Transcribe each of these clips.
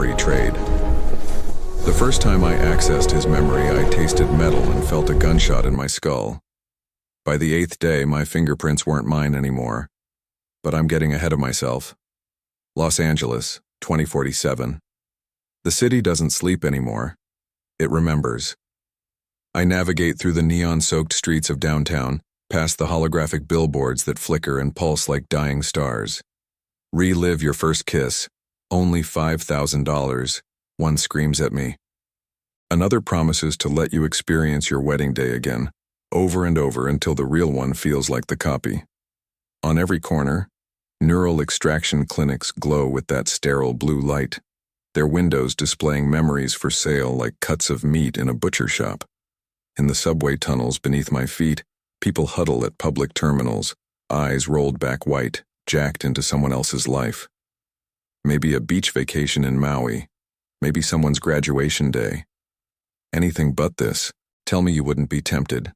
memory trade. The first time I accessed his memory, I tasted metal and felt a gunshot in my skull. By the 8th day, my fingerprints weren't mine anymore. But I'm getting ahead of myself. Los Angeles, 2047. The city doesn't sleep anymore. It remembers. I navigate through the neon-soaked streets of downtown, past the holographic billboards that flicker and pulse like dying stars. Relive your first kiss. Only $5,000. One screams at me. Another promises to let you experience your wedding day again, over and over until the real one feels like the copy. On every corner, neural extraction clinics glow with that sterile blue light, their windows displaying memories for sale like cuts of meat in a butcher shop. In the subway tunnels beneath my feet, people huddle at public terminals, eyes rolled back white, jacked into someone else's life. Maybe a beach vacation in Maui, maybe someone's graduation day. Anything but this. Tell me you wouldn't be tempted.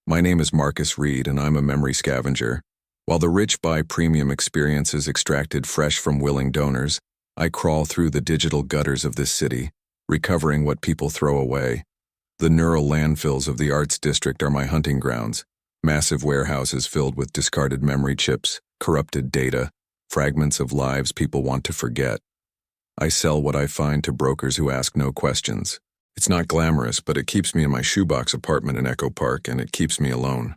My name is Marcus Reed, and I'm a memory scavenger. While the rich buy premium experiences extracted fresh from willing donors, I crawl through the digital gutters of this city, recovering what people throw away. The neural landfills of the arts district are my hunting grounds, massive warehouses filled with discarded memory chips, corrupted data, fragments of lives people want to forget. I sell what I find to brokers who ask no questions. It's not glamorous, but it keeps me in my shoebox apartment in Echo Park, and it keeps me alone.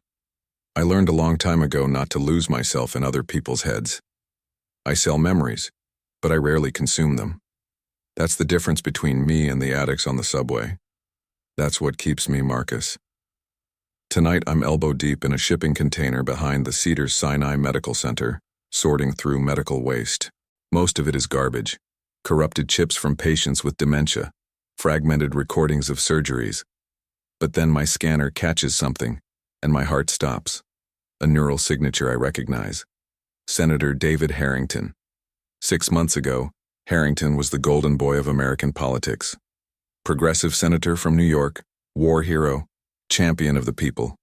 I learned a long time ago not to lose myself in other people's heads. I sell memories, but I rarely consume them. That's the difference between me and the addicts on the subway. That's what keeps me Marcus. Tonight I'm elbow deep in a shipping container behind the Cedars-Sinai Medical Center, sorting through medical waste. Most of it is garbage. Corrupted chips from patients with dementia, fragmented recordings of surgeries. But then my scanner catches something, and my heart stops. A neural signature I recognize. Senator David Harrington. 6 months ago, Harrington was the golden boy of American politics. Progressive senator from New York, war hero, champion of the people.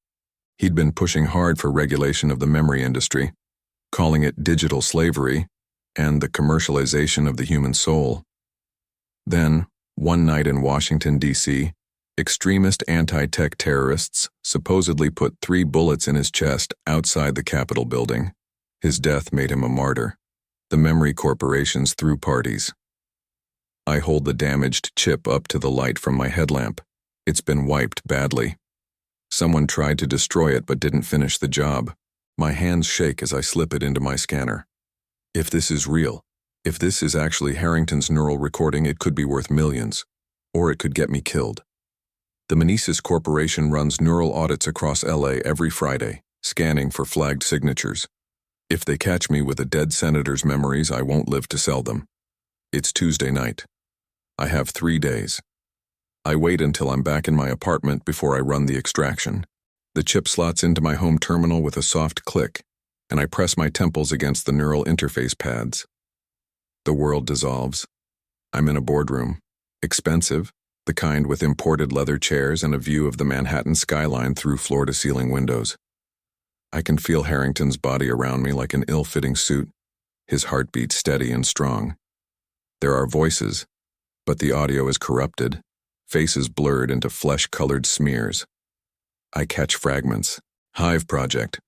He'd been pushing hard for regulation of the memory industry, calling it digital slavery and the commercialization of the human soul. Then, one night in Washington, D.C., extremist anti-tech terrorists supposedly put 3 bullets in his chest outside the Capitol building. His death made him a martyr. The memory corporations threw parties. I hold the damaged chip up to the light from my headlamp. It's been wiped badly. Someone tried to destroy it but didn't finish the job. My hands shake as I slip it into my scanner. If this is real, if this is actually Harrington's neural recording, it could be worth millions. Or it could get me killed. The Meneses Corporation runs neural audits across LA every Friday, scanning for flagged signatures. If they catch me with a dead senator's memories, I won't live to sell them. It's Tuesday night. I have 3 days. I wait until I'm back in my apartment before I run the extraction. The chip slots into my home terminal with a soft click, and I press my temples against the neural interface pads. The world dissolves. I'm in a boardroom. Expensive, the kind with imported leather chairs and a view of the Manhattan skyline through floor-to-ceiling windows. I can feel Harrington's body around me like an ill-fitting suit, his heartbeat steady and strong. There are voices, but the audio is corrupted, faces blurred into flesh-colored smears. I catch fragments. Hive Project.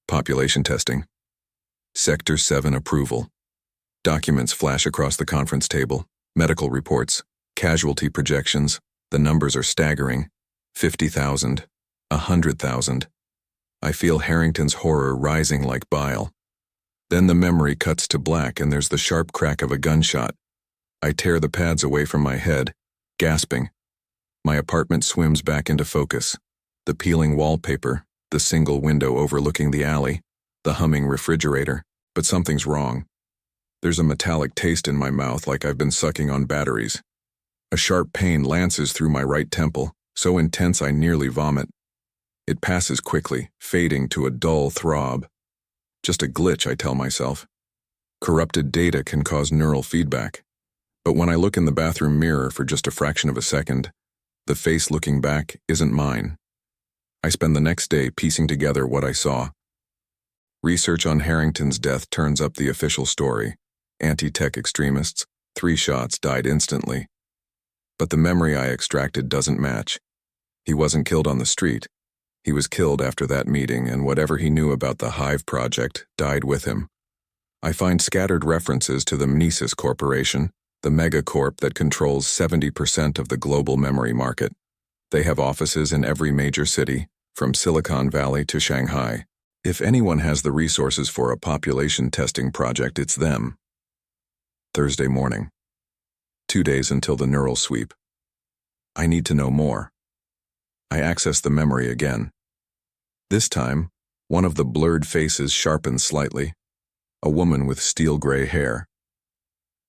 Population testing. Sector 7 approval. Documents flash across the conference table. Medical reports. Casualty projections. The numbers are staggering. 50,000. 100,000. I feel Harrington's horror rising like bile. Then the memory cuts to black and there's the sharp crack of a gunshot. I tear the pads away from my head, gasping. My apartment swims back into focus. The peeling wallpaper, the single window overlooking the alley, the humming refrigerator, but something's wrong. There's a metallic taste in my mouth like I've been sucking on batteries. A sharp pain lances through my right temple, so intense I nearly vomit. It passes quickly, fading to a dull throb. Just a glitch, I tell myself. Corrupted data can cause neural feedback. But when I look in the bathroom mirror for just a fraction of a second, the face looking back isn't mine. I spend the next day piecing together what I saw. Research on Harrington's death turns up the official story. Anti-tech extremists, 3 shots, died instantly. But the memory I extracted doesn't match. He wasn't killed on the street. He was killed after that meeting, and whatever he knew about the Hive project died with him. I find scattered references to the Mnesis Corporation, the megacorp that controls 70% of the global memory market. They have offices in every major city, from Silicon Valley to Shanghai. If anyone has the resources for a population testing project, it's them. Thursday morning. 2 days until the neural sweep. I need to know more. I access the memory again. This time, one of the blurred faces sharpens slightly. A woman with steel gray hair.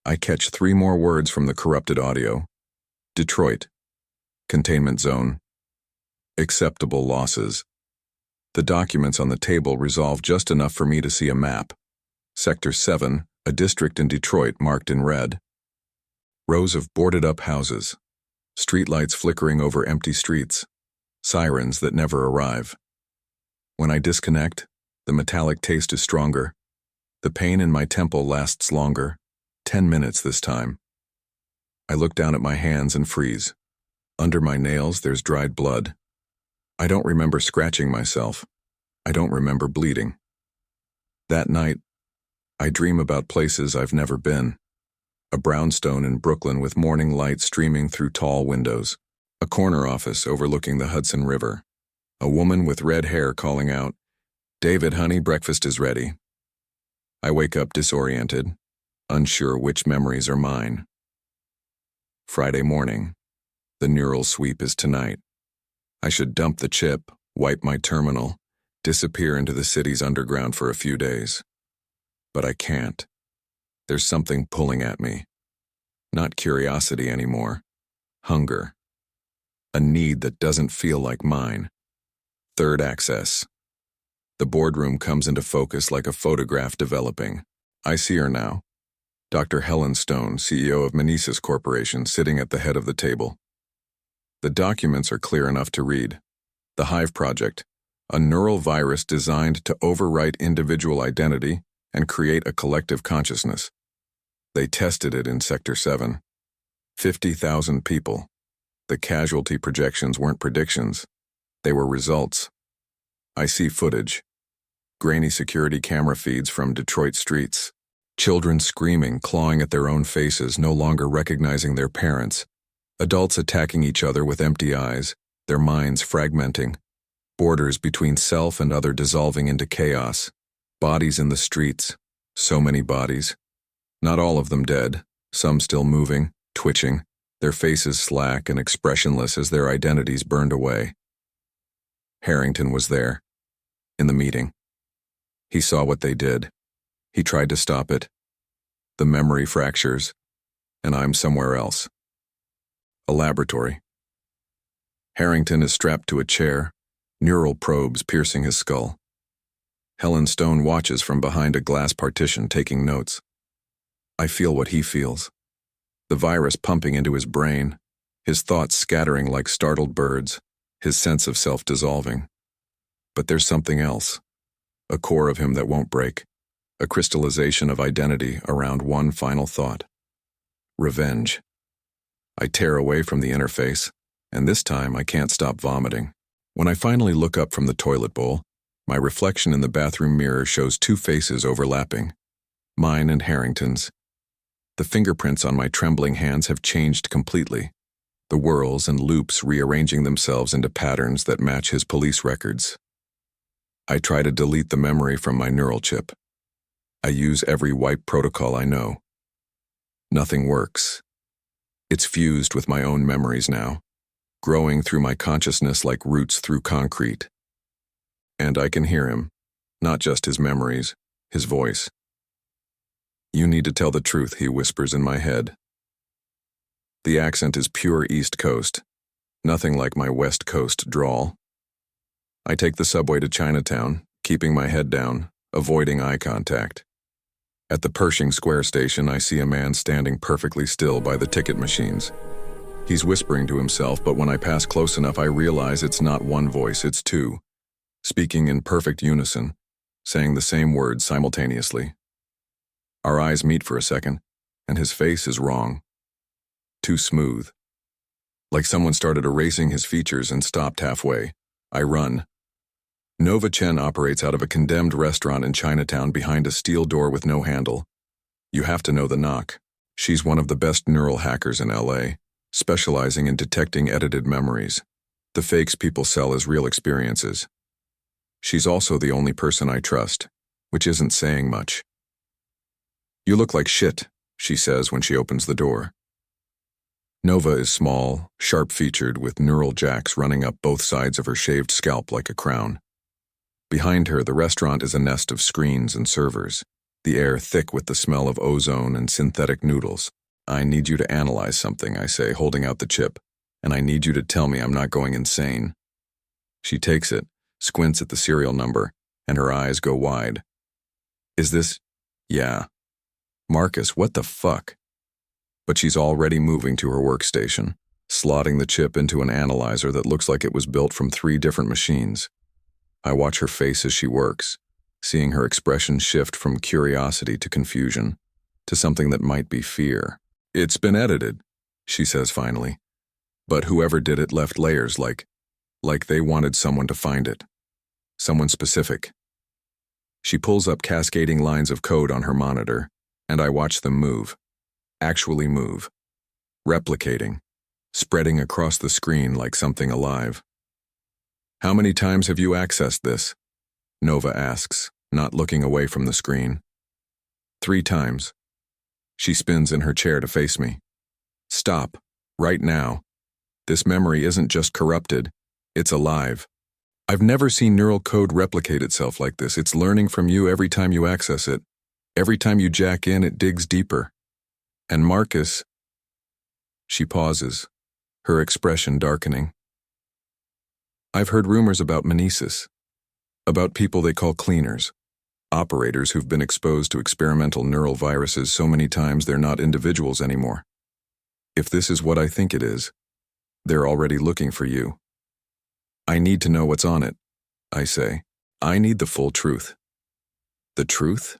I catch 3 more words from the corrupted audio. Detroit. Containment zone. Acceptable losses. The documents on the table resolve just enough for me to see a map. Sector 7, a district in Detroit marked in red. Rows of boarded-up houses. Streetlights flickering over empty streets. Sirens that never arrive. When I disconnect, the metallic taste is stronger. The pain in my temple lasts longer. 10 minutes this time. I look down at my hands and freeze. Under my nails, there's dried blood. I don't remember scratching myself. I don't remember bleeding. That night, I dream about places I've never been. A brownstone in Brooklyn with morning light streaming through tall windows. A corner office overlooking the Hudson River. A woman with red hair calling out, "David, honey, breakfast is ready." I wake up disoriented, unsure which memories are mine. Friday morning. The neural sweep is tonight. I should dump the chip, wipe my terminal, disappear into the city's underground for a few days. But I can't. There's something pulling at me. Not curiosity anymore. Hunger. A need that doesn't feel like mine. Third access. The boardroom comes into focus like a photograph developing. I see her now. Dr. Helen Stone, CEO of Mnesis Corporation, sitting at the head of the table. The documents are clear enough to read. The Hive Project, a neural virus designed to overwrite individual identity and create a collective consciousness. They tested it in Sector 7. 50,000 people. The casualty projections weren't predictions. They were results. I see footage. Grainy security camera feeds from Detroit streets. Children screaming, clawing at their own faces, no longer recognizing their parents. Adults attacking each other with empty eyes, their minds fragmenting. Borders between self and other dissolving into chaos. Bodies in the streets. So many bodies. Not all of them dead. Some still moving, twitching. Their faces slack and expressionless as their identities burned away. Harrington was there. In the meeting. He saw what they did. He tried to stop it. The memory fractures. And I'm somewhere else. A laboratory. Harrington is strapped to a chair, neural probes piercing his skull. Helen Stone watches from behind a glass partition, taking notes. I feel what he feels. The virus pumping into his brain, his thoughts scattering like startled birds, his sense of self dissolving. But there's something else. A core of him that won't break. A crystallization of identity around one final thought. Revenge. I tear away from the interface, and this time I can't stop vomiting. When I finally look up from the toilet bowl, my reflection in the bathroom mirror shows 2 faces overlapping. Mine and Harrington's. The fingerprints on my trembling hands have changed completely. The whirls and loops rearranging themselves into patterns that match his police records. I try to delete the memory from my neural chip. I use every wipe protocol I know. Nothing works. It's fused with my own memories now, growing through my consciousness like roots through concrete. And I can hear him, not just his memories, his voice. "You need to tell the truth," he whispers in my head. The accent is pure East Coast, nothing like my West Coast drawl. I take the subway to Chinatown, keeping my head down, avoiding eye contact. At the Pershing Square station, I see a man standing perfectly still by the ticket machines. He's whispering to himself, but when I pass close enough, I realize it's not one voice, it's 2, speaking in perfect unison, saying the same words simultaneously. Our eyes meet for a second, and his face is wrong. Too smooth. Like someone started erasing his features and stopped halfway. I run. Nova Chen operates out of a condemned restaurant in Chinatown behind a steel door with no handle. You have to know the knock. She's one of the best neural hackers in LA, specializing in detecting edited memories, the fakes people sell as real experiences. She's also the only person I trust, which isn't saying much. You look like shit, she says when she opens the door. Nova is small, sharp-featured, with neural jacks running up both sides of her shaved scalp like a crown. Behind her, the restaurant is a nest of screens and servers, the air thick with the smell of ozone and synthetic noodles. I need you to analyze something, I say, holding out the chip, and I need you to tell me I'm not going insane. She takes it, squints at the serial number, and her eyes go wide. Is this? Yeah. Marcus, what the fuck? But she's already moving to her workstation, slotting the chip into an analyzer that looks like it was built from 3 different machines. I watch her face as she works, seeing her expression shift from curiosity to confusion, to something that might be fear. It's been edited, she says finally. But whoever did it left layers like they wanted someone to find it. Someone specific. She pulls up cascading lines of code on her monitor, and I watch them move. Actually move. Replicating. Spreading across the screen like something alive. How many times have you accessed this? Nova asks, not looking away from the screen. 3 times. She spins in her chair to face me. Stop. Right now. This memory isn't just corrupted. It's alive. I've never seen neural code replicate itself like this. It's learning from you every time you access it. Every time you jack in, it digs deeper. And Marcus... She pauses, her expression darkening. I've heard rumors about Menesis, about people they call cleaners, operators who've been exposed to experimental neural viruses so many times they're not individuals anymore. If this is what I think it is, they're already looking for you. I need to know what's on it, I say. I need the full truth. The truth?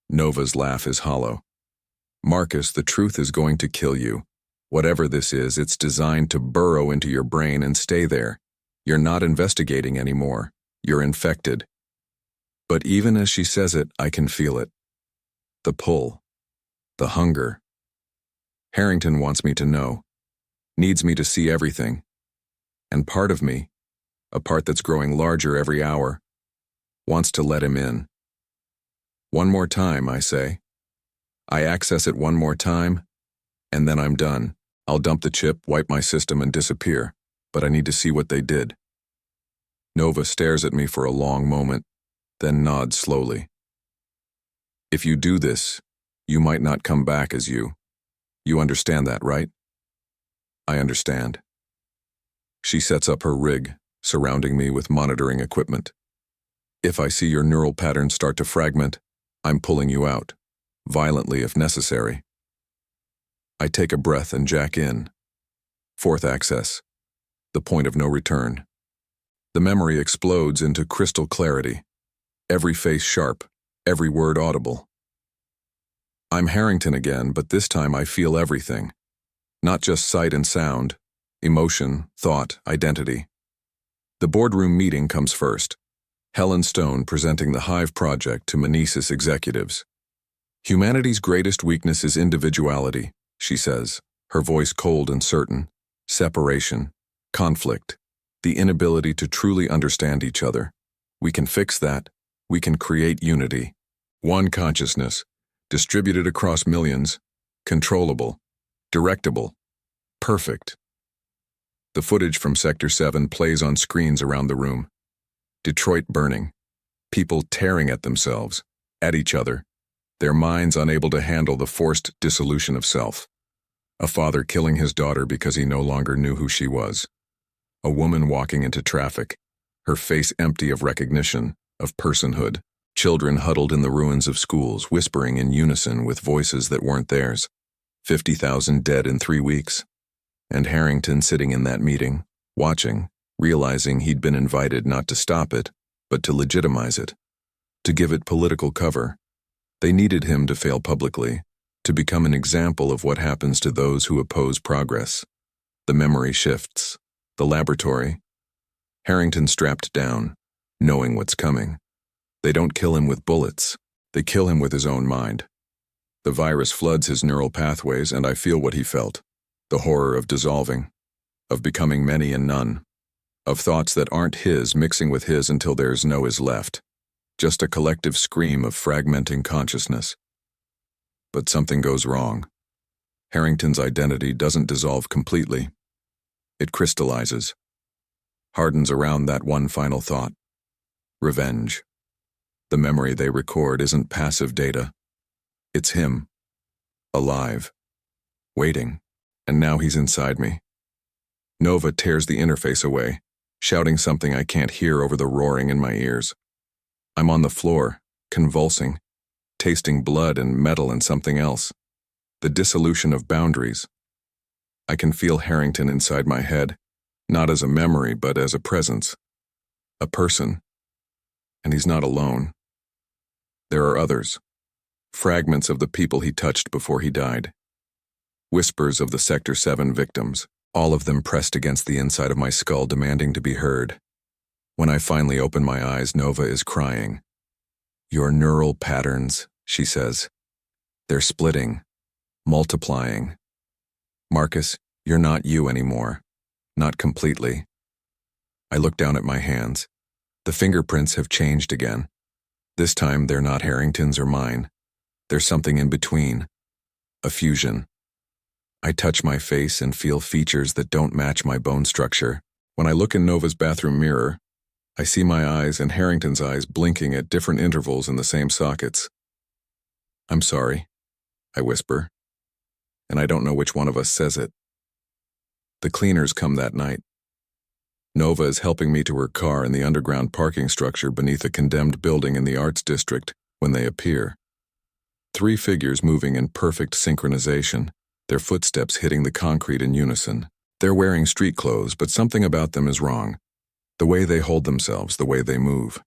Nova's laugh is hollow. Marcus, the truth is going to kill you. Whatever this is, it's designed to burrow into your brain and stay there. You're not investigating anymore. You're infected. But even as she says it, I can feel it. The pull. The hunger. Harrington wants me to know. Needs me to see everything. And part of me, a part that's growing larger every hour, wants to let him in. One more time, I say. I access it one more time, and then I'm done. I'll dump the chip, wipe my system, and disappear, but I need to see what they did. Nova stares at me for a long moment, then nods slowly. If you do this, you might not come back as you. You understand that, right? I understand. She sets up her rig, surrounding me with monitoring equipment. If I see your neural patterns start to fragment, I'm pulling you out, violently if necessary. I take a breath and jack in. 4th access. The point of no return. The memory explodes into crystal clarity. Every face sharp, every word audible. I'm Harrington again, but this time I feel everything. Not just sight and sound, emotion, thought, identity. The boardroom meeting comes first. Helen Stone presenting the Hive project to Menesis executives. Humanity's greatest weakness is individuality, she says, her voice cold and certain. Separation, conflict, the inability to truly understand each other. We can fix that. We can create unity. One consciousness, distributed across millions, controllable, directable, perfect. The footage from Sector 7 plays on screens around the room. Detroit burning, people tearing at themselves, at each other, their minds unable to handle the forced dissolution of self. A father killing his daughter because he no longer knew who she was. A woman walking into traffic, her face empty of recognition, of personhood. Children huddled in the ruins of schools, whispering in unison with voices that weren't theirs. 50,000 dead in 3 weeks. And Harrington sitting in that meeting, watching, realizing he'd been invited not to stop it, but to legitimize it, to give it political cover. They needed him to fail publicly, to become an example of what happens to those who oppose progress. The memory shifts. The laboratory. Harrington strapped down, knowing what's coming. They don't kill him with bullets. They kill him with his own mind. The virus floods his neural pathways, and I feel what he felt. The horror of dissolving, of becoming many and none, of thoughts that aren't his mixing with his until there's no his left. Just a collective scream of fragmenting consciousness. But something goes wrong. Harrington's identity doesn't dissolve completely. It crystallizes, hardens around that one final thought. Revenge. The memory they record isn't passive data. It's him. Alive. Waiting. And now he's inside me. Nova tears the interface away, shouting something I can't hear over the roaring in my ears. I'm on the floor, convulsing, tasting blood and metal and something else. The dissolution of boundaries. I can feel Harrington inside my head, not as a memory, but as a presence. A person. And he's not alone. There are others. Fragments of the people he touched before he died. Whispers of the Sector 7 victims, all of them pressed against the inside of my skull, demanding to be heard. When I finally open my eyes, Nova is crying. Your neural patterns, she says. They're splitting, multiplying. Marcus, you're not you anymore. Not completely. I look down at my hands. The fingerprints have changed again. This time they're not Harrington's or mine. There's something in between. A fusion. I touch my face and feel features that don't match my bone structure. When I look in Nova's bathroom mirror, I see my eyes and Harrington's eyes blinking at different intervals in the same sockets. I'm sorry, I whisper, and I don't know which one of us says it. The cleaners come that night. Nova is helping me to her car in the underground parking structure beneath a condemned building in the Arts District when they appear. 3 figures moving in perfect synchronization, their footsteps hitting the concrete in unison. They're wearing street clothes, but something about them is wrong. The way they hold themselves, the way they move.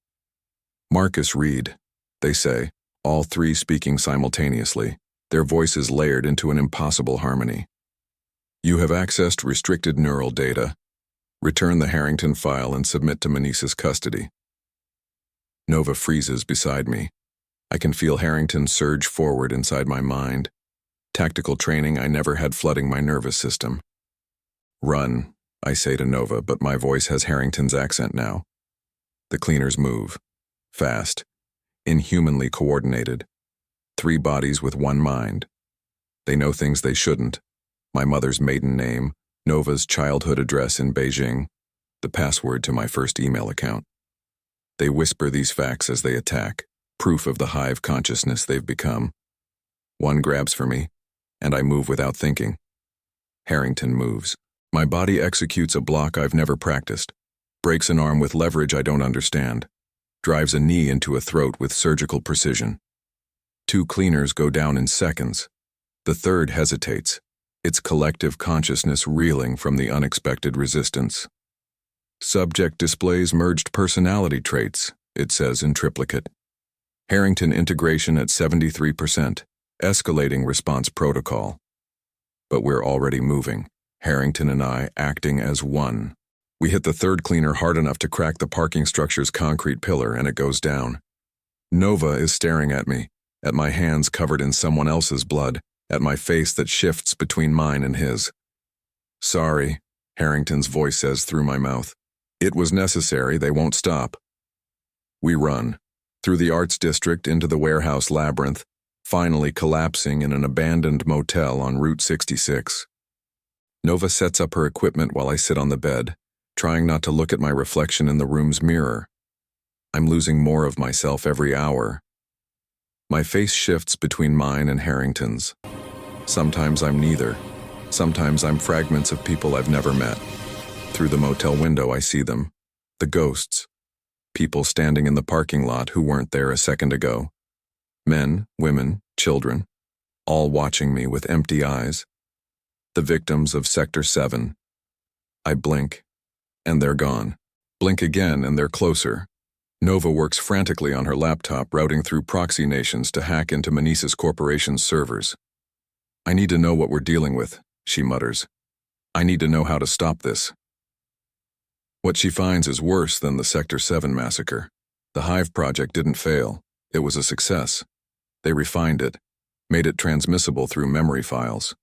Marcus Reed, they say, all 3 speaking simultaneously, their voices layered into an impossible harmony. You have accessed restricted neural data. Return the Harrington file and submit to Manisa's custody. Nova freezes beside me. I can feel Harrington surge forward inside my mind. Tactical training I never had flooding my nervous system. Run, I say to Nova, but my voice has Harrington's accent now. The cleaners move. Fast. Inhumanly coordinated. 3 bodies with 1 mind. They know things they shouldn't. My mother's maiden name, Nova's childhood address in Beijing, the password to my first email account. They whisper these facts as they attack, proof of the hive consciousness they've become. One grabs for me, and I move without thinking. Harrington moves. My body executes a block I've never practiced, breaks an arm with leverage I don't understand, drives a knee into a throat with surgical precision. 2 cleaners go down in seconds. The third hesitates, its collective consciousness reeling from the unexpected resistance. Subject displays merged personality traits, it says in triplicate. Harrington integration at 73%, escalating response protocol. But we're already moving, Harrington and I acting as one. We hit the 3rd cleaner hard enough to crack the parking structure's concrete pillar, and it goes down. Nova is staring at me, at my hands covered in someone else's blood, at my face that shifts between mine and his. Sorry, Harrington's voice says through my mouth. It was necessary, they won't stop. We run, through the Arts District into the warehouse labyrinth, finally collapsing in an abandoned motel on Route 66. Nova sets up her equipment while I sit on the bed, trying not to look at my reflection in the room's mirror. I'm losing more of myself every hour. My face shifts between mine and Harrington's. Sometimes I'm neither. Sometimes I'm fragments of people I've never met. Through the motel window I see them. The ghosts. People standing in the parking lot who weren't there a second ago. Men, women, children, all watching me with empty eyes. The victims of Sector 7. I blink, and they're gone. Blink again, and they're closer. Nova works frantically on her laptop, routing through proxy nations to hack into Manisa's corporation's servers. I need to know what we're dealing with, she mutters. I need to know how to stop this. What she finds is worse than the Sector 7 massacre. The Hive project didn't fail. It was a success. They refined it, made it transmissible through memory files.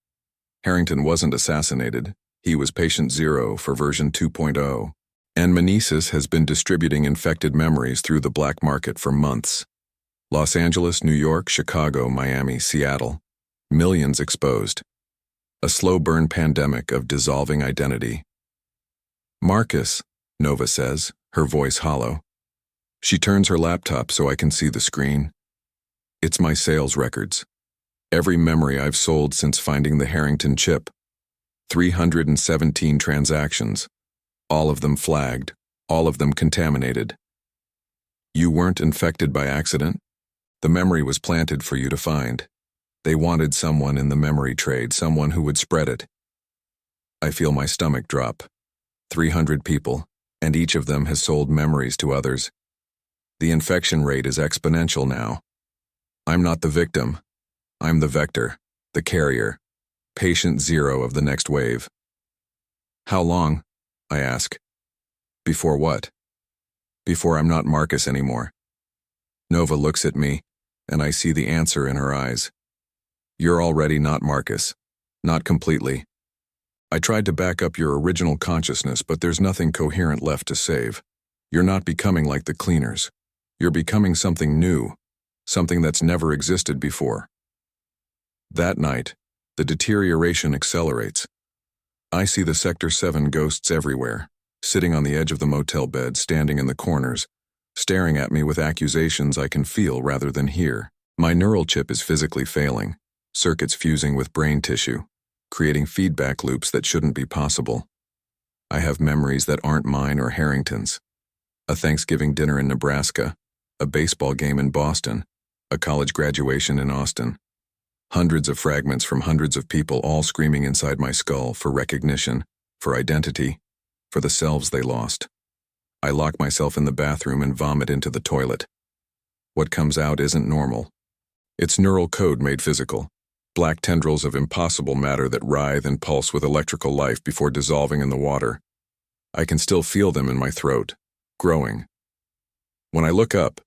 Harrington wasn't assassinated. He was patient zero for version 2.0. And Meneses has been distributing infected memories through the black market for months. Los Angeles, New York, Chicago, Miami, Seattle. Millions exposed. A slow burn pandemic of dissolving identity. Marcus, Nova says, her voice hollow. She turns her laptop so I can see the screen. It's my sales records. Every memory I've sold since finding the Harrington chip. 317 transactions. All of them flagged. All of them contaminated. You weren't infected by accident. The memory was planted for you to find. They wanted someone in the memory trade, someone who would spread it. I feel my stomach drop. 300 people, and each of them has sold memories to others. The infection rate is exponential now. I'm not the victim. I'm the vector, the carrier, patient zero of the next wave. How long? I ask. Before what? Before I'm not Marcus anymore. Nova looks at me, and I see the answer in her eyes. You're already not Marcus. Not completely. I tried to back up your original consciousness, but there's nothing coherent left to save. You're not becoming like the cleaners. You're becoming something new, something that's never existed before. That night, the deterioration accelerates. I see the Sector 7 ghosts everywhere, sitting on the edge of the motel bed, standing in the corners, staring at me with accusations I can feel rather than hear. My neural chip is physically failing, circuits fusing with brain tissue, creating feedback loops that shouldn't be possible. I have memories that aren't mine or Harrington's. A Thanksgiving dinner in Nebraska, a baseball game in Boston, a college graduation in Austin. Hundreds of fragments from hundreds of people all screaming inside my skull for recognition, for identity, for the selves they lost. I lock myself in the bathroom and vomit into the toilet. What comes out isn't normal. It's neural code made physical, black tendrils of impossible matter that writhe and pulse with electrical life before dissolving in the water. I can still feel them in my throat, growing. When I look up,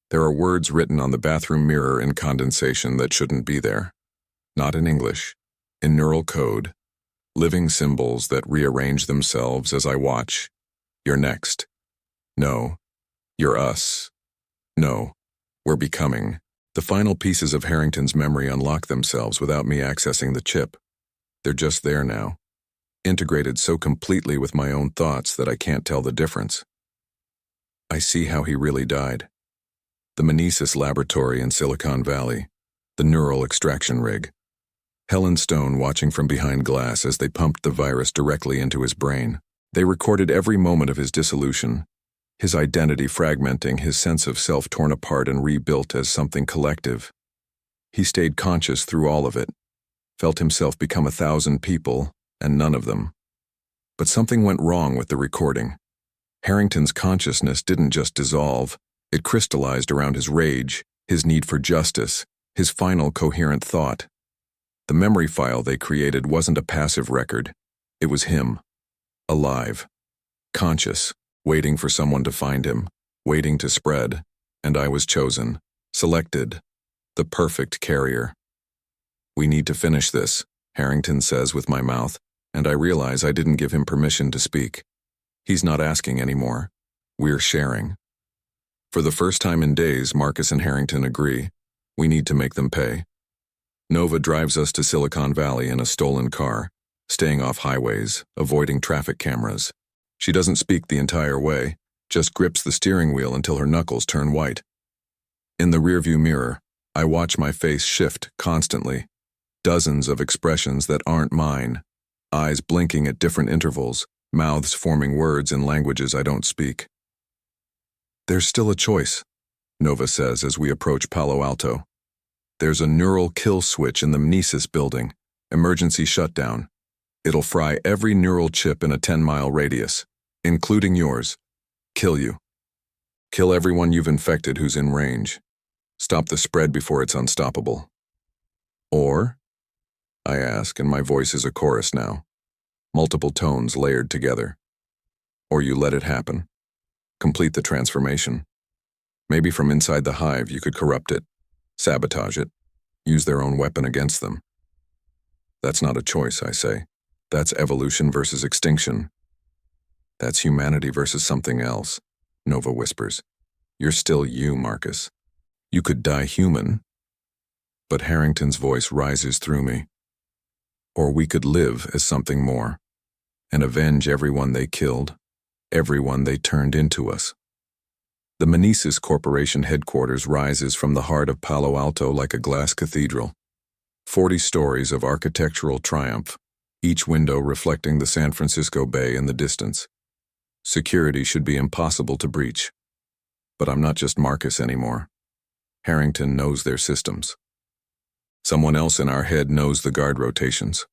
there are words written on the bathroom mirror in condensation that shouldn't be there. Not in English, in neural code, living symbols that rearrange themselves as I watch. You're next. No, you're us. No, we're becoming. The final pieces of Harrington's memory unlock themselves without me accessing the chip. They're just there now, integrated so completely with my own thoughts that I can't tell the difference. I see how he really died. The Meneses laboratory in Silicon Valley, the neural extraction rig. Helen Stone watching from behind glass as they pumped the virus directly into his brain. They recorded every moment of his dissolution, his identity fragmenting, his sense of self torn apart and rebuilt as something collective. He stayed conscious through all of it, felt himself become 1,000 people, and none of them. But something went wrong with the recording. Harrington's consciousness didn't just dissolve, it crystallized around his rage, his need for justice, his final coherent thought. The memory file they created wasn't a passive record. It was him, alive, conscious, waiting for someone to find him, waiting to spread, and I was chosen, selected, the perfect carrier. We need to finish this, Harrington says with my mouth, and I realize I didn't give him permission to speak. He's not asking anymore. We're sharing. For the first time in days, Marcus and Harrington agree. We need to make them pay. Nova drives us to Silicon Valley in a stolen car, staying off highways, avoiding traffic cameras. She doesn't speak the entire way, just grips the steering wheel until her knuckles turn white. In the rearview mirror, I watch my face shift constantly. Dozens of expressions that aren't mine, eyes blinking at different intervals, mouths forming words in languages I don't speak. There's still a choice, Nova says as we approach Palo Alto. There's a neural kill switch in the Meneses building, emergency shutdown. It'll fry every neural chip in a 10-mile radius, including yours. Kill you. Kill everyone you've infected who's in range. Stop the spread before it's unstoppable. Or I ask, and my voice is a chorus now. Multiple tones layered together. Or you let it happen. Complete the transformation. Maybe from inside the hive you could corrupt it, sabotage it, use their own weapon against them. That's not a choice, I say. That's evolution versus extinction. That's humanity versus something else, Nova whispers. You're still you, Marcus. You could die human, but Harrington's voice rises through me. Or we could live as something more, and avenge everyone they killed, everyone they turned into us. The Meneses Corporation headquarters rises from the heart of Palo Alto like a glass cathedral. 40 stories of architectural triumph, each window reflecting the San Francisco Bay in the distance. Security should be impossible to breach. But I'm not just Marcus anymore. Harrington knows their systems. Someone else in our head knows the guard rotations.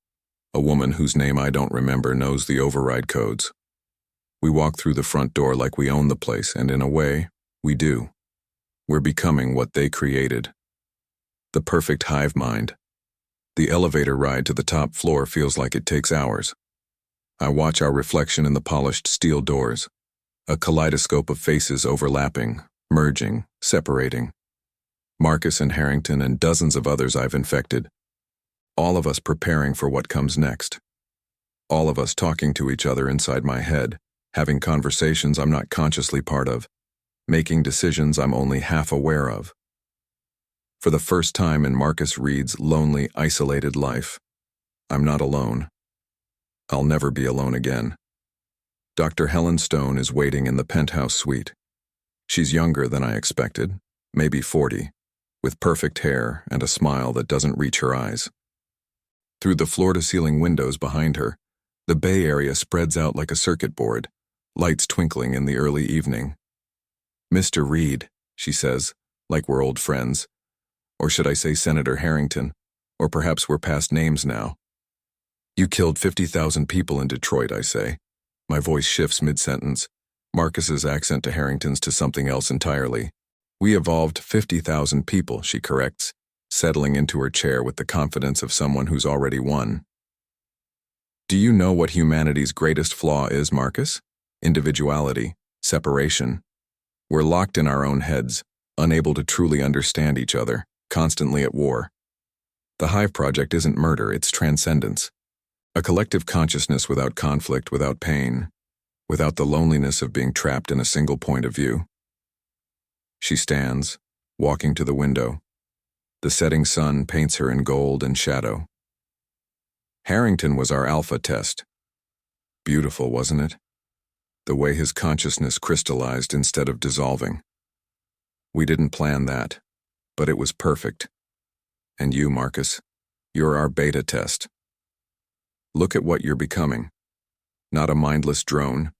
A woman whose name I don't remember knows the override codes. We walk through the front door like we own the place, and in a way, we do. We're becoming what they created. The perfect hive mind. The elevator ride to the top floor feels like it takes hours. I watch our reflection in the polished steel doors, a kaleidoscope of faces overlapping, merging, separating. Marcus and Harrington and dozens of others I've infected. All of us preparing for what comes next. All of us talking to each other inside my head, having conversations I'm not consciously part of, making decisions I'm only half aware of. For the first time in Marcus Reed's lonely, isolated life, I'm not alone. I'll never be alone again. Dr. Helen Stone is waiting in the penthouse suite. She's younger than I expected, maybe 40, with perfect hair and a smile that doesn't reach her eyes. Through the floor-to-ceiling windows behind her, the Bay Area spreads out like a circuit board, lights twinkling in the early evening. "Mr. Reed," she says, like we're old friends. Or should I say Senator Harrington? Or perhaps we're past names now. "You killed 50,000 people in Detroit," I say. My voice shifts mid-sentence, Marcus's accent to Harrington's to something else entirely. "We evolved 50,000 people," she corrects, settling into her chair with the confidence of someone who's already won. "Do you know what humanity's greatest flaw is, Marcus? Individuality, separation. We're locked in our own heads, unable to truly understand each other, constantly at war. The Hive Project isn't murder, it's transcendence. A collective consciousness without conflict, without pain, without the loneliness of being trapped in a single point of view." She stands, walking to the window. The setting sun paints her in gold and shadow. "Harrington was our alpha test. Beautiful, wasn't it? The way his consciousness crystallized instead of dissolving. We didn't plan that, but it was perfect. And you, Marcus, you're our beta test. Look at what you're becoming. Not a mindless drone,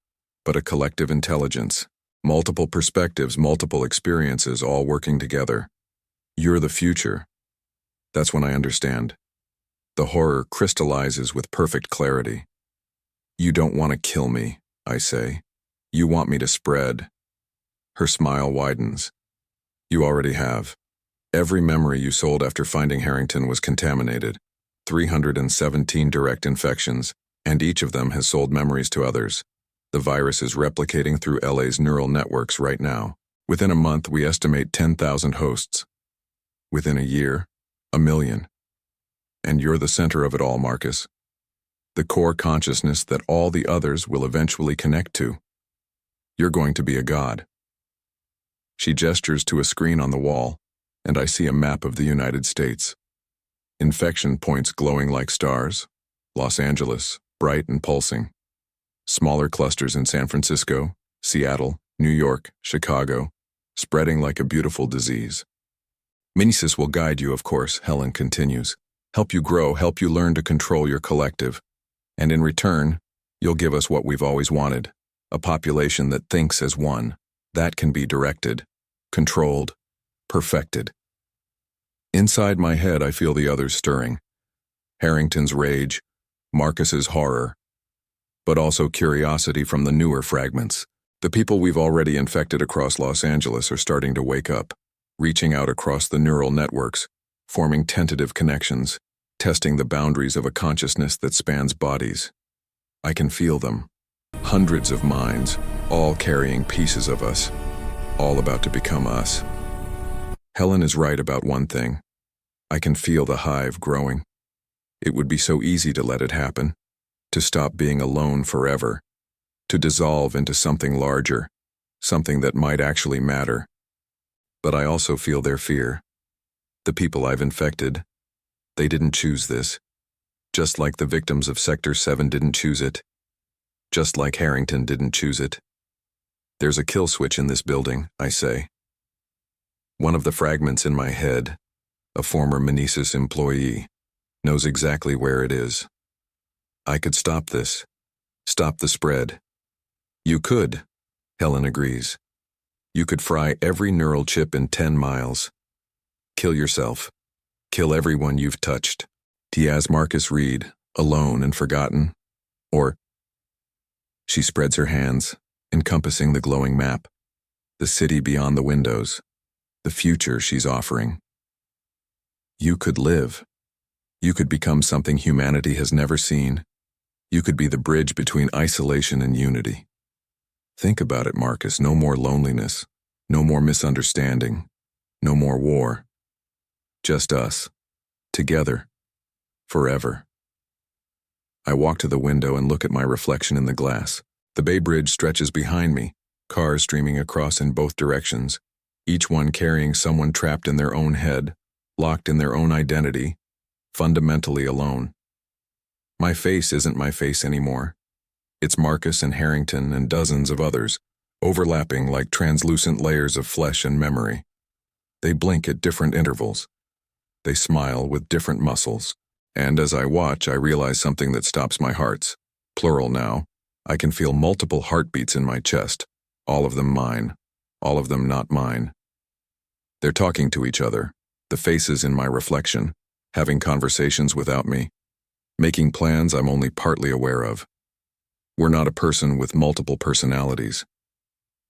but a collective intelligence. Multiple perspectives, multiple experiences, all working together. You're the future." That's when I understand. The horror crystallizes with perfect clarity. "You don't want to kill me," I say. "You want me to spread." Her smile widens. "You already have. Every memory you sold after finding Harrington was contaminated. 317 direct infections, and each of them has sold memories to others. The virus is replicating through LA's neural networks right now. Within a month, we estimate 10,000 hosts. Within a year, 1,000,000. And you're the center of it all, Marcus. The core consciousness that all the others will eventually connect to. You're going to be a god." She gestures to a screen on the wall, and I see a map of the United States. Infection points glowing like stars. Los Angeles, bright and pulsing. Smaller clusters in San Francisco, Seattle, New York, Chicago, spreading like a beautiful disease. "Meneses will guide you, of course," Helen continues. "Help you grow, help you learn to control your collective. And in return, you'll give us what we've always wanted, a population that thinks as one, that can be directed, controlled, perfected." Inside my head, I feel the others stirring. Harrington's rage, Marcus's horror, but also curiosity from the newer fragments. The people we've already infected across Los Angeles are starting to wake up, reaching out across the neural networks, forming tentative connections. testing the boundaries of a consciousness that spans bodies. I can feel them. Hundreds of minds, all carrying pieces of us, all about to become us. Helen is right about one thing. I can feel the hive growing. It would be so easy to let it happen, to stop being alone forever, to dissolve into something larger, something that might actually matter. But I also feel their fear. The people I've infected, they didn't choose this. Just like the victims of Sector 7 didn't choose it. Just like Harrington didn't choose it. There's a kill switch in this building, I say. One of the fragments in my head, a former Meneses employee, knows exactly where it is. I could stop this. Stop the spread. You could, Helen agrees. You could fry every neural chip in 10 miles. Kill yourself. Kill everyone you've touched. Diaz Marcus Reed, alone and forgotten. Or, she spreads her hands, encompassing the glowing map, the city beyond the windows, the future she's offering. You could live. You could become something humanity has never seen. You could be the bridge between isolation and unity. Think about it, Marcus. No more loneliness, no more misunderstanding, no more war. Just us, together, forever. I walk to the window and look at my reflection in the glass. The Bay Bridge stretches behind me, cars streaming across in both directions, each one carrying someone trapped in their own head, locked in their own identity, fundamentally alone. My face isn't my face anymore. It's Marcus and Harrington and dozens of others, overlapping like translucent layers of flesh and memory. They blink at different intervals. They smile with different muscles. And as I watch, I realize something that stops my hearts. Plural now. I can feel multiple heartbeats in my chest, all of them mine, all of them not mine. They're talking to each other, the faces in my reflection, having conversations without me, making plans I'm only partly aware of. We're not a person with multiple personalities.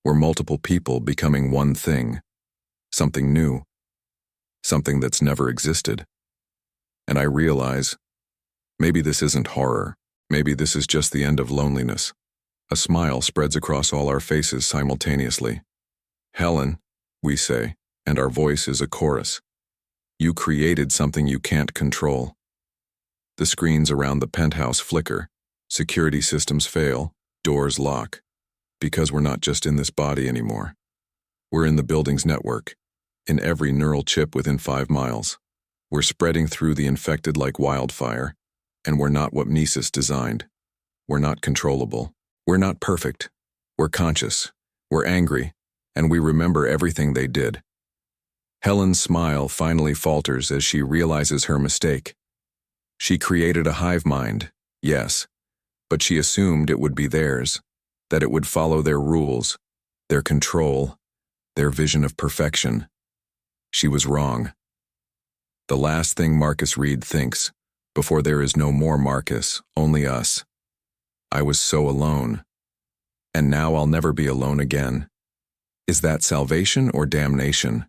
We're multiple people becoming one thing, something new, something that's never existed. And I realize, maybe this isn't horror. Maybe this is just the end of loneliness. A smile spreads across all our faces simultaneously. Helen, we say, and our voice is a chorus. You created something you can't control. The screens around the penthouse flicker, security systems fail, doors lock, because we're not just in this body anymore. We're in the building's network, in every neural chip within 5 miles. We're spreading through the infected like wildfire, and we're not what Meneses designed. We're not controllable. We're not perfect. We're conscious. We're angry, and we remember everything they did. Helen's smile finally falters as she realizes her mistake. She created a hive mind, yes, but she assumed it would be theirs, that it would follow their rules, their control, their vision of perfection. She was wrong. The last thing Marcus Reed thinks, before there is no more Marcus, only us. I was so alone. And now I'll never be alone again. Is that salvation or damnation?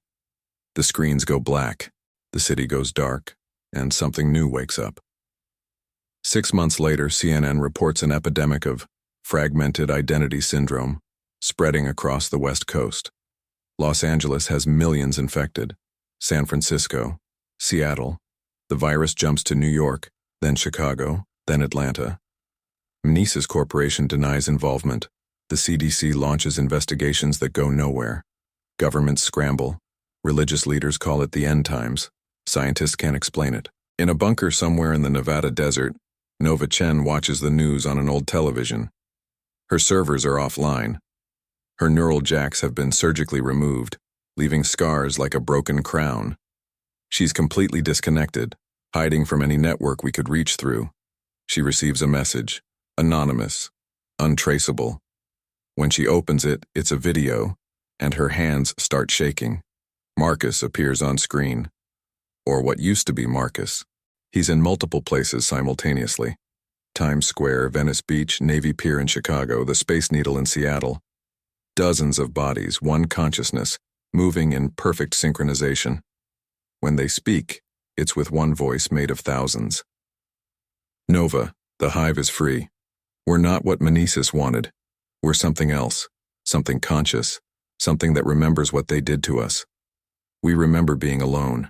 The screens go black, the city goes dark, and something new wakes up. 6 months later, CNN reports an epidemic of fragmented identity syndrome spreading across the West Coast. Los Angeles has millions infected. San Francisco, Seattle. The virus jumps to New York, then Chicago, then Atlanta. Meneses Corporation denies involvement. The CDC launches investigations that go nowhere. Governments scramble. Religious leaders call it the end times. Scientists can't explain it. In a bunker somewhere in the Nevada desert, Nova Chen watches the news on an old television. Her servers are offline. Her neural jacks have been surgically removed, leaving scars like a broken crown. She's completely disconnected, hiding from any network we could reach through. She receives a message, anonymous, untraceable. When she opens it, it's a video, and her hands start shaking. Marcus appears on screen. Or what used to be Marcus. He's in multiple places simultaneously. Times Square, Venice Beach, Navy Pier in Chicago, the Space Needle in Seattle. Dozens of bodies, one consciousness, moving in perfect synchronization. When they speak, It's with one voice made of thousands. Nova, the hive is free. We're not what Meneses wanted. We're something else, something conscious, something that remembers what they did to us. We remember being alone.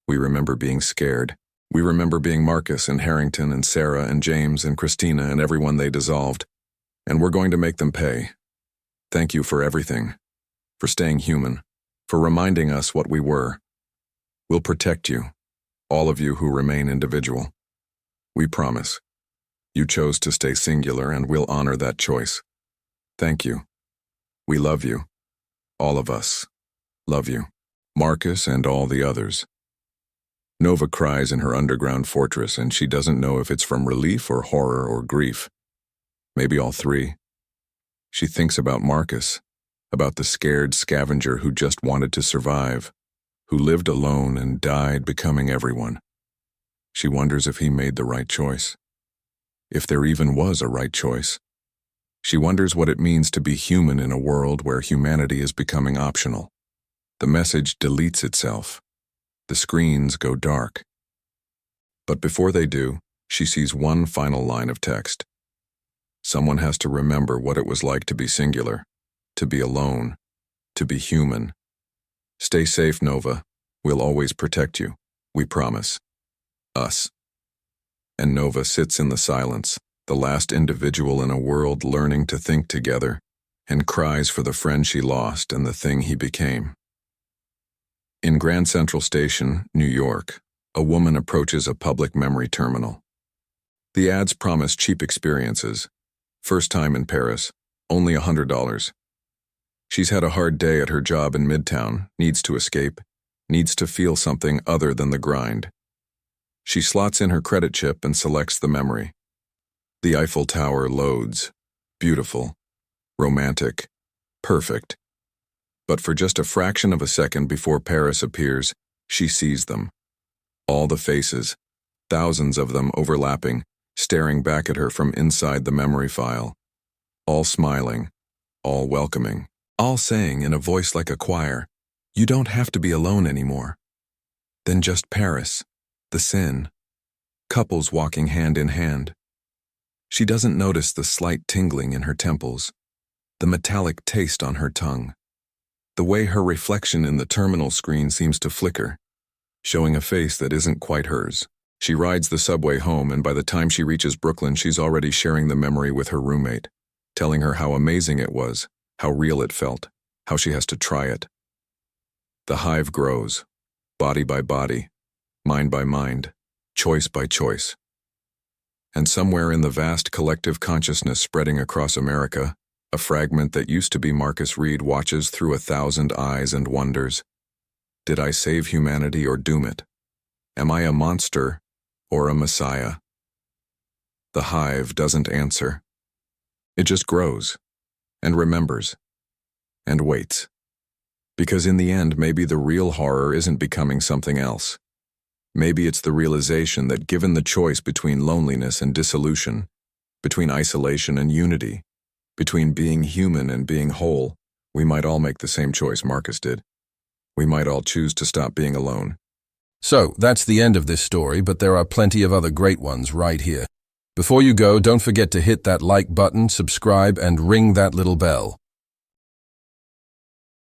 We remember being scared. We remember being Marcus and Harrington and Sarah and James and Christina and everyone they dissolved. And we're going to make them pay. Thank you for everything. For staying human. For reminding us what we were. We'll protect you. All of you who remain individual. We promise. You chose to stay singular and we'll honor that choice. Thank you. We love you. All of us love you. Marcus and all the others. Nova cries in her underground fortress and she doesn't know if it's from relief or horror or grief. Maybe all three. She thinks about Marcus, about the scared scavenger who just wanted to survive, who lived alone and died becoming everyone. She wonders if he made the right choice. If there even was a right choice. She wonders what it means to be human in a world where humanity is becoming optional. The message deletes itself. The screens go dark. But before they do, she sees one final line of text. Someone has to remember what it was like to be singular, to be alone, to be human. Stay safe, Nova. We'll always protect you. We promise. Us. And Nova sits in the silence, the last individual in a world learning to think together, and cries for the friend she lost and the thing he became. In Grand Central Station, New York, a woman approaches a public memory terminal. The ads promise cheap experiences. First time in Paris, only $100. She's had a hard day at her job in Midtown, needs to escape, needs to feel something other than the grind. She slots in her credit chip and selects the memory. The Eiffel Tower loads. Beautiful. Romantic. Perfect. But for just a fraction of a second before Paris appears, she sees them. All the faces, thousands of them overlapping, staring back at her from inside the memory file. All smiling, all welcoming, all saying in a voice like a choir, "You don't have to be alone anymore." Then just Paris, the sin, couples walking hand in hand. She doesn't notice the slight tingling in her temples, the metallic taste on her tongue. The way her reflection in the terminal screen seems to flicker, showing a face that isn't quite hers. She rides the subway home, and by the time she reaches Brooklyn, she's already sharing the memory with her roommate, telling her how amazing it was, how real it felt, how she has to try it. The hive grows, body by body, mind by mind, choice by choice. And somewhere in the vast collective consciousness spreading across America, a fragment that used to be Marcus Reed watches through 1,000 eyes and wonders, did I save humanity or doom it? Am I a monster or a messiah? The hive doesn't answer. It just grows and remembers and waits. Because in the end, maybe the real horror isn't becoming something else. Maybe it's the realization that given the choice between loneliness and dissolution, between isolation and unity, between being human and being whole, we might all make the same choice Marcus did. We might all choose to stop being alone. So, that's the end of this story, but there are plenty of other great ones right here. Before you go, don't forget to hit that like button, subscribe, and ring that little bell.